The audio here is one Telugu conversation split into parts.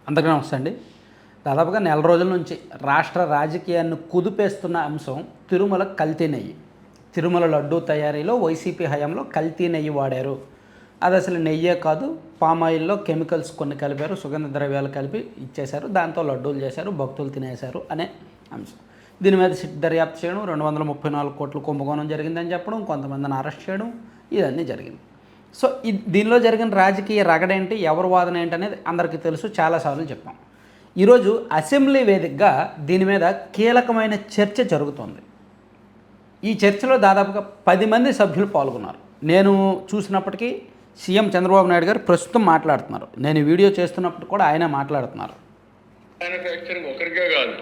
అందరికీ నమస్తే అండి. దాదాపుగా నెల రోజుల నుంచి రాష్ట్ర రాజకీయాన్ని కుదిపేస్తున్న అంశం తిరుమల కల్తీ నెయ్యి. తిరుమల లడ్డూ తయారీలో వైసీపీ హయాంలో కల్తీ నెయ్యి వాడారు. అది అసలు నెయ్యే కాదు, పామాయిల్లో కెమికల్స్ కొన్ని కలిపారు, సుగంధ ద్రవ్యాలు కలిపి ఇచ్చేశారు, దాంతో లడ్డూలు చేశారు, భక్తులు తినేశారు అనే అంశం. దీని మీద సిట్ దర్యాప్తు చేయడం, 234 కోట్ల కుంభకోణం జరిగిందని చెప్పడం, కొంతమందిని అరెస్ట్ చేయడం, ఇవన్నీ జరిగింది. సో దీనిలో జరిగిన రాజకీయ రగడేంటి, ఎవరు వాదన ఏంటి అనేది అందరికీ తెలుసు, చాలాసార్లు చెప్పాం. ఈరోజు అసెంబ్లీ వేదికగా దీని మీద కీలకమైన చర్చ జరుగుతోంది. ఈ చర్చలో దాదాపుగా 10 మంది సభ్యులు పాల్గొన్నారు. నేను చూసినప్పటికీ సీఎం చంద్రబాబు నాయుడు గారు ప్రస్తుతం మాట్లాడుతున్నారు. నేను ఈ వీడియో చేస్తున్నప్పుడు కూడా ఆయన మాట్లాడుతున్నారు. మ్యానుఫ్యాక్చరింగ్ ఒకరికే కాదు,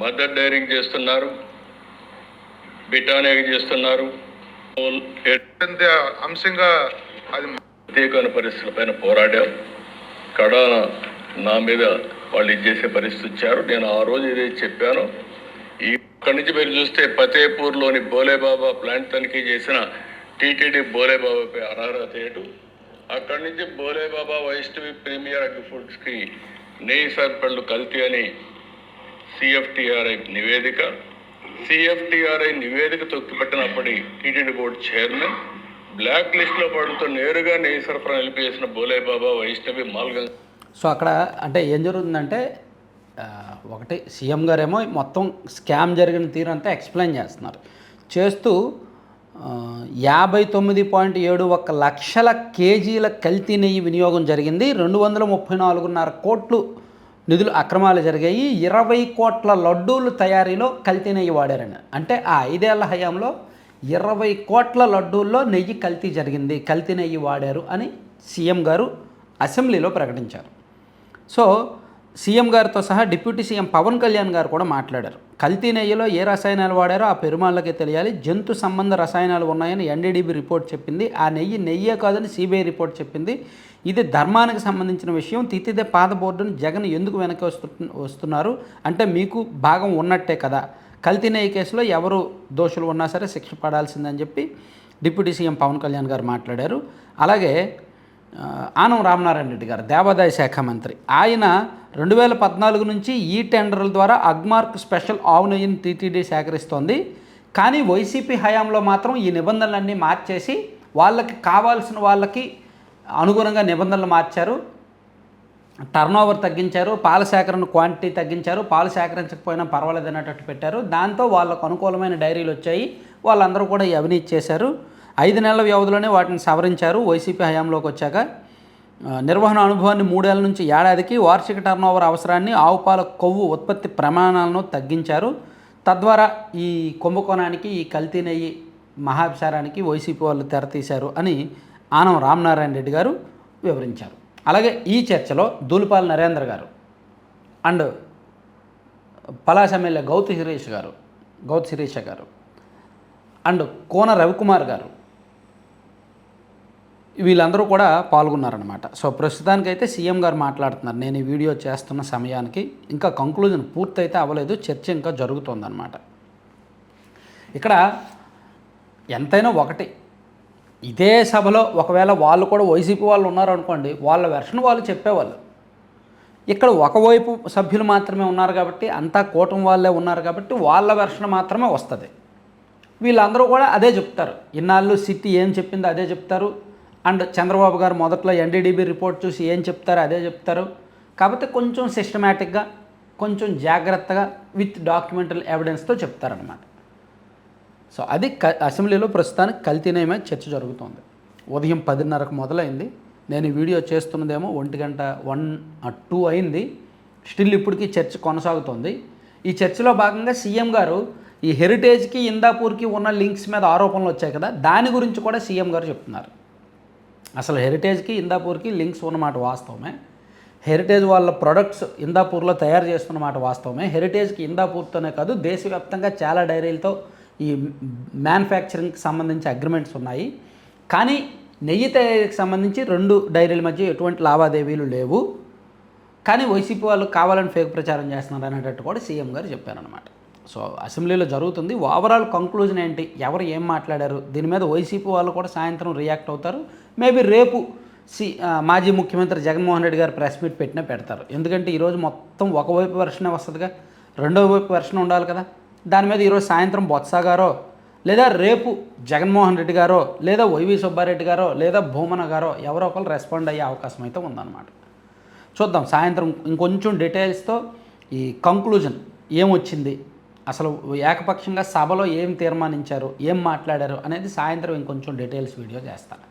మదర్ డైరింగ్ చేస్తున్నారు, బిటానియా చేస్తున్నారు. అంశంగా అది ప్రత్యేకమైన పరిస్థితులపైన పోరాడాం. కడాన నా మీద వాళ్ళు ఇచ్చేసే పరిస్థితి ఇచ్చారు. నేను ఆ రోజు ఏదైతే చెప్పానో, ఇక్కడి నుంచి మీరు చూస్తే ఫతేపూర్లోని బోలేబాబా ప్లాంట్ తనిఖీ చేసిన టీటీడీ బోలేబాబాపై అనర్హత ఏటు, అక్కడి నుంచి బోలేబాబా వైష్ణవి ప్రీమియర్ అగ్రి ఫుడ్స్కి నెయ్యి సరఫరాలు కల్తీ అని సిఎఫ్టిఆర్ఐ నివేదిక తొక్కిపెట్టినప్పటి టీటీడీ బోర్డు చైర్మన్ బ్లాక్ లిస్ట్లో పడుతూ నేరుగా నెయ్యి సరఫరా నిలిపివేసిన బోలేబాబా వైష్ణవి మాల్గంజ్. సో అక్కడ అంటే ఏం జరుగుతుందంటే, ఒకటి సీఎం గారేమో మొత్తం స్కామ్ జరిగిన తీరంతా ఎక్స్ప్లెయిన్ చేస్తున్నారు. చేస్తూ 59.71 లక్షల కేజీల కల్తీ నెయ్యి వినియోగం జరిగింది, 234.5 కోట్లు నిధులు అక్రమాలు జరిగాయి, 20 కోట్ల లడ్డూలు తయారీలో కల్తీ నెయ్యి వాడారని. అంటే ఆ 5 ఏళ్ల హయాంలో 20 కోట్ల లడ్డూల్లో నెయ్యి కల్తీ జరిగింది, కల్తీ నెయ్యి వాడారు అని సీఎం గారు అసెంబ్లీలో ప్రకటించారు. సో సీఎం గారితో సహా డిప్యూటీ సీఎం పవన్ కళ్యాణ్ గారు కూడా మాట్లాడారు. కల్తీ నెయ్యిలో ఏ రసాయనాలు వాడారో ఆ పెరుమాళ్ళకే తెలియాలి, జంతు సంబంధ రసాయనాలు ఉన్నాయని ఎన్డీడీబీ రిపోర్ట్ చెప్పింది, ఆ నెయ్యి నెయ్యే కాదని సిబిఐ రిపోర్ట్ చెప్పింది, ఇది ధర్మానికి సంబంధించిన విషయం, తిత్తిదే పాత బోర్డును జగన్ ఎందుకు వెనక్కి వస్తున్నారు అంటే మీకు భాగం ఉన్నట్టే కదా, కల్తీ నెయ్యి కేసులో ఎవరు దోషులు ఉన్నా సరే శిక్ష పడాల్సిందని చెప్పి డిప్యూటీ సీఎం పవన్ కళ్యాణ్ గారు మాట్లాడారు. అలాగే ఆనం రామనారాయణ రెడ్డి గారు దేవాదాయ శాఖ మంత్రి, ఆయన 2014 నుంచి ఈ టెండర్ల ద్వారా అగ్మార్క్ స్పెషల్ ఆవు నెయ్యిని టీటీడీ సేకరిస్తోంది, కానీ వైసీపీ హయాంలో మాత్రం ఈ నిబంధనలన్నీ మార్చేసి వాళ్ళకి కావాల్సిన వాళ్ళకి అనుగుణంగా నిబంధనలు మార్చారు, టర్నోవర్ తగ్గించారు, పాల సేకరణ క్వాంటిటీ తగ్గించారు, పాలు సేకరించకపోయినా పర్వాలేదు అనేటట్టు పెట్టారు. దాంతో వాళ్ళకు అనుకూలమైన డైరీలు వచ్చాయి, వాళ్ళందరూ కూడా ఈ అవినీతి చేశారు. 5 నెలల వ్యవధిలోనే వాటిని సవరించారు. వైసీపీ హయాంలోకి వచ్చాక నిర్వహణ అనుభవాన్ని 3 ఏళ్ల నుంచి ఏడాదికి, వార్షిక టర్నోవర్ అవసరాన్ని, ఆవు పాల కొవ్వు ఉత్పత్తి ప్రమాణాలను తగ్గించారు. తద్వారా ఈ కుంభకోణానికి, ఈ కల్తీ నెయ్యి మహాభిసారానికి వైసీపీ వాళ్ళు తెరతీశారు అని ఆనం రామనారాయణ రెడ్డి గారు వివరించారు. అలాగే ఈ చర్చలో దూలిపాల నరేంద్ర గారు అండ్ పలాస ఎమ్మెల్యే గౌతు శిరీష గారు అండ్ కోన రవికుమార్ గారు వీళ్ళందరూ కూడా పాల్గొన్నారనమాట. సో ప్రస్తుతానికైతే సీఎం గారు మాట్లాడుతున్నారు. నేను ఈ వీడియో చేస్తున్న సమయానికి ఇంకా కంక్లూజన్ పూర్తయితే అవ్వలేదు, చర్చ ఇంకా జరుగుతోందన్నమాట. ఇక్కడ ఎంతైనా ఒకటి, ఇదే సభలో ఒకవేళ వాళ్ళు కూడా వైసీపీ వాళ్ళు ఉన్నారనుకోండి, వాళ్ళ వెర్షన్ వాళ్ళు చెప్పేవాళ్ళు. ఇక్కడ ఒకవైపు సభ్యులు మాత్రమే ఉన్నారు కాబట్టి, అంతా కూటమి వాళ్ళే ఉన్నారు కాబట్టి వాళ్ళ వెర్షన్ మాత్రమే వస్తుంది. వీళ్ళందరూ కూడా అదే చెప్తారు, ఇన్నాళ్ళు సిటీ ఏం చెప్పిందో అదే చెప్తారు, అండ్ చంద్రబాబు గారు మొదట్లో ఎన్డీడీబీ రిపోర్ట్ చూసి ఏం చెప్తారో అదే చెప్తారు. కాబట్టి కొంచెం సిస్టమేటిక్గా, కొంచెం జాగ్రత్తగా విత్ డాక్యుమెంటల్ ఎవిడెన్స్తో చెప్తారనమాట. సో అది అసెంబ్లీలో ప్రస్తుతానికి కల్తీ నెయ్యి మీద చర్చ జరుగుతోంది. ఉదయం 10:30కు మొదలైంది. నేను ఈ వీడియో చేస్తున్నదేమో 1:02 అయింది. స్టిల్ ఇప్పటికీ చర్చ కొనసాగుతోంది. ఈ చర్చలో భాగంగా సీఎం గారు ఈ హెరిటేజ్కి, ఇందాపూర్కి ఉన్న లింక్స్ మీద ఆరోపణలు వచ్చాయి కదా, దాని గురించి కూడా సీఎం గారు చెప్తున్నారు. అసలు హెరిటేజ్కి, ఇందాపూర్కి లింక్స్ ఉన్నమాట వాస్తవమే, హెరిటేజ్ వాళ్ళ ప్రొడక్ట్స్ ఇందాపూర్లో తయారు చేస్తున్నమాట వాస్తవమే, హెరిటేజ్కి ఇందాపూర్తోనే కాదు దేశవ్యాప్తంగా చాలా డైరీలతో ఈ మ్యానుఫ్యాక్చరింగ్కి సంబంధించి అగ్రిమెంట్స్ ఉన్నాయి, కానీ నెయ్యి తయారీకి సంబంధించి 2 డైరీల మధ్య ఎటువంటి లావాదేవీలు లేవు, కానీ వైసీపీ వాళ్ళు కావాలని ఫేక్ ప్రచారం చేస్తున్నారు అనేటట్టు కూడా సీఎం గారు చెప్పారనమాట. సో అసెంబ్లీలో జరుగుతుంది. ఓవరాల్ కంక్లూజన్ ఏంటి, ఎవరు ఏం మాట్లాడారు, దీని మీద వైసీపీ వాళ్ళు కూడా సాయంత్రం రియాక్ట్ అవుతారు. మేబీ రేపు మాజీ ముఖ్యమంత్రి జగన్మోహన్ రెడ్డి గారు ప్రెస్ మీట్ పెట్టినా పెడతారు. ఎందుకంటే ఈరోజు మొత్తం ఒకవైపు వెర్షనే వస్తుందిగా, రెండో వైపు వెర్షన్ ఉండాలి కదా. దాని మీద ఈరోజు సాయంత్రం బొత్స గారో, లేదా రేపు జగన్మోహన్ రెడ్డి గారో, లేదా వైవి సుబ్బారెడ్డి గారో, లేదా భూమన గారో ఎవరో ఒకరు రెస్పాండ్ అయ్యే అవకాశం అయితే ఉందన్నమాట. చూద్దాం సాయంత్రం ఇంకొంచెం డీటెయిల్స్తో ఈ కంక్లూజన్ ఏమొచ్చింది, అసలు ఏకపక్షంగా సభలో ఏం తీర్మానించారు, ఏం మాట్లాడారు అనేది సాయంత్రం ఇంకొంచెం డీటెయిల్స్ వీడియో చేస్తాను.